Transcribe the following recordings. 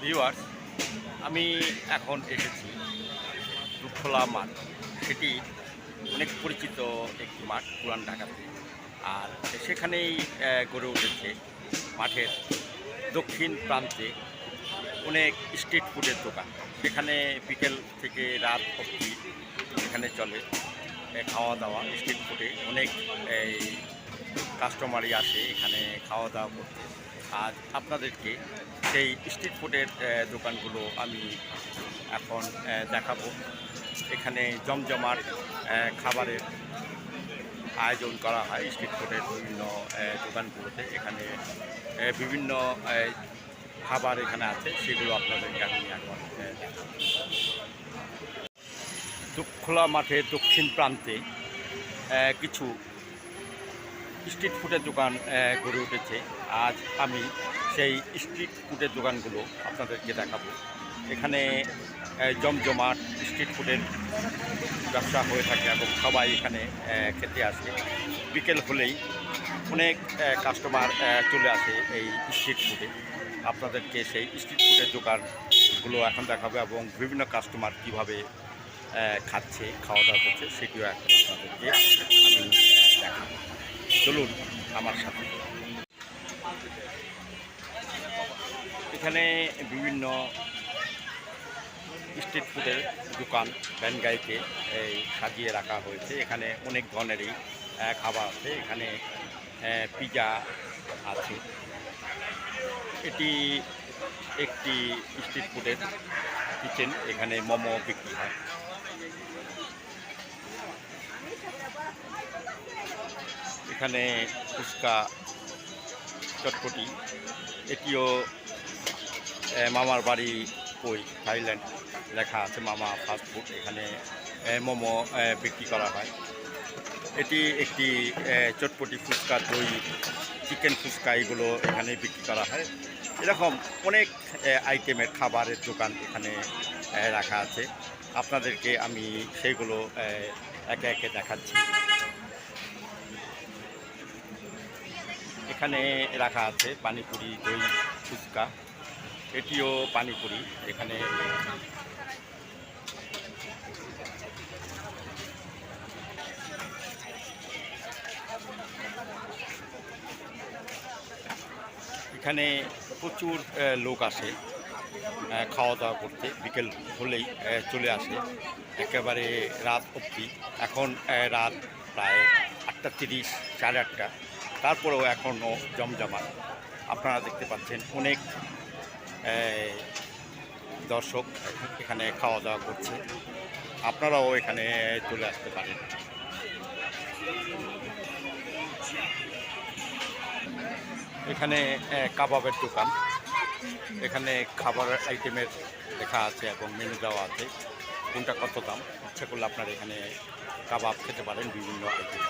Viewers, আমি এখন এসেছি দুধখোলা মাঠ। সেটি অনেক পরিচিত একটি মাঠ পুরান ঢাকাতে। আর সেখানেই গড়ে উঠেছে মাঠের দক্ষিণ প্রান্তে অনেক স্ট্রিট ফুডের দোকান। সেখানে বিকেল থেকে রাত অবধি এখানে চলে খাওয়া দাওয়া। স্ট্রিট ফুডে অনেক এই কাস্টমারই আসে এখানে খাওয়া দাওয়া করতে। আজ আপনাদেরকে সেই স্ট্রিট ফুডের দোকানগুলো আমি এখন দেখাবো। এখানে জমজমাট খাবারের আয়োজন করা হয় স্ট্রিট ফুডের বিভিন্ন দোকানগুলোতে। এখানে বিভিন্ন খাবার এখানে আছে, সেগুলো আপনাদেরকে আমি এখন দেখাবো। দুধখোলা মাঠের দক্ষিণ প্রান্তে কিছু স্ট্রিট ফুডের দোকান গড়ে উঠেছে। আজ আমি সেই স্ট্রিট ফুডের দোকানগুলো আপনাদেরকে দেখাবো। এখানে জমজমাট স্ট্রিট ফুডের ব্যবসা হয়ে থাকে এবং সবাই এখানে খেতে আসে। বিকেল হলেই অনেক কাস্টমার চলে আসে এই স্ট্রিট ফুডে। আপনাদেরকে সেই স্ট্রিট ফুডের দোকানগুলো এখন দেখাবো এবং বিভিন্ন কাস্টমার কীভাবে খাচ্ছে, খাওয়া দাওয়া করছে, সেটিও এখন আপনাদেরকে আমি দেখাবো। চলুন আমার সাথে। এখানে বিভিন্ন স্ট্রিট ফুডের দোকান ভ্যান গাড়িতে সাজিয়ে রাখা হয়েছে। এখানে অনেক ধরনেরই খাবার আছে। এখানে পিজা আছে। এটি একটি স্ট্রিট ফুডের কিচেন। এখানে মোমো বিক্রি হয়। এখানে ফুচকা, চটপটি। এটিও মামার বাড়ি কই থাইল্যান্ড লেখা আছে, মামা ফাস্ট ফুড। এখানে মোমো বিক্রি করা হয়। এটি একটি চটপটি, ফুচকা, দই, চিকেন ফুচকা, এগুলো এখানে বিক্রি করা হয়। এরকম অনেক আইটেমের খাবারের দোকান এখানে রাখা আছে। আপনাদেরকে আমি সেইগুলো একে একে দেখাচ্ছি। এখানে রাখা আছে পানিপুরি, দই, ফুচকা। এটিও পানিপুরি। এখানে এখানে প্রচুর লোক আসে খাওয়া দাওয়া করতে। বিকেল হলেই চলে আসে একেবারে রাত অবধি। এখন রাত প্রায় 8:30, 8:30। তারপরেও এখনও জমজমাট। আপনারা দেখতে পাচ্ছেন অনেক দর্শক এখানে খাওয়া দাওয়া করছে। আপনারাও এখানে চলে আসতে পারেন। এখানে কাবাবের দোকান। এখানে খাবার আইটেমের লেখা আছে এবং মেনু দেওয়া আছে, কোনটা কত দাম। ইচ্ছা করলে আপনারা এখানে কাবাব খেতে পারেন, বিভিন্ন আইটেম।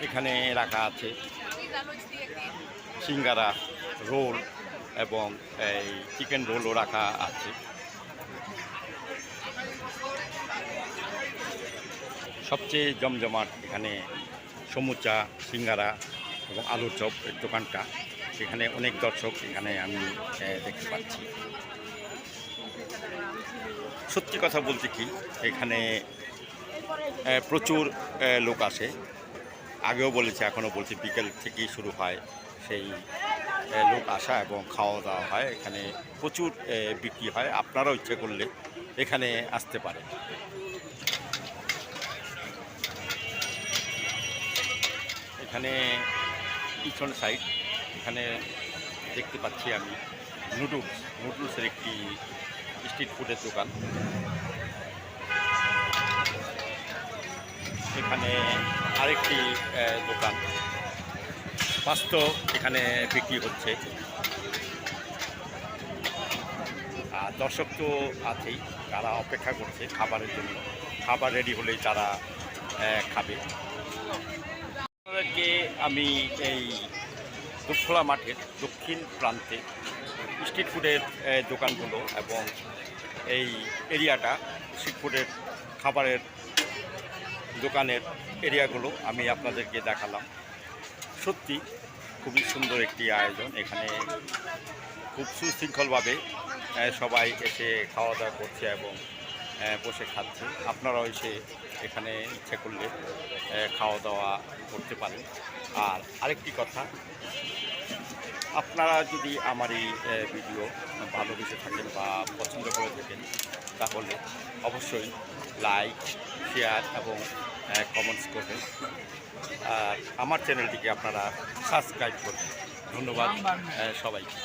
এখানে রাখা আছে সিঙ্গারা, রোল এবং এই চিকেন রোলও রাখা আছে। সবচেয়ে জমজমাট এখানে সমুচা, সিঙ্গারা এবং আলুর চপ এর দোকানটা। এখানে অনেক দর্শক এখানে আমি দেখতে পাচ্ছি। সত্যি কথা বলতে কি, এখানে প্রচুর লোক আসে। আগেও বলেছি, এখনও বলছি, বিকেল থেকেই শুরু হয় সেই লোক আসা এবং খাওয়া দাওয়া হয়। এখানে প্রচুর বিক্রি হয়। আপনারাও ইচ্ছে করলে এখানে আসতে পারেন। এখানে পিছন সাইড, এখানে দেখতে পাচ্ছি আমি নুডলসের একটি স্ট্রিট ফুডের দোকান। এখানে আরেকটি দোকান পাস্তা এখানে বিক্রি হচ্ছে। আর দর্শক তো আছেই, তারা অপেক্ষা করছে খাবারের জন্য। খাবার রেডি হলেই তারা খাবে। আপনাদেরকে আমি এই দুধখোলা মাঠের দক্ষিণ প্রান্তে স্ট্রিট ফুডের দোকানগুলো এবং এই এরিয়াটা স্ট্রিট ফুডের খাবারের দোকানের এরিয়াগুলো আমি আপনাদেরকে দেখালাম। সত্যি খুবই সুন্দর একটি আয়োজন। এখানে খুব সুশৃঙ্খলভাবে সবাই এসে খাওয়া দাওয়া করছে এবং বসে খাচ্ছে। আপনারাও এসে এখানে ইচ্ছে করলে খাওয়া দাওয়া করতে পারেন। আর আরেকটি কথা, আপনারা যদি আমার এই ভিডিও ভালোবেসে থাকেন বা পছন্দ করে থাকেন, তাহলে অবশ্যই লাইক, শেয়ার এবং কমেন্টস করবেন। আর আমার চ্যানেলটিকে আপনারা সাবস্ক্রাইব করবেন। ধন্যবাদ সবাইকে।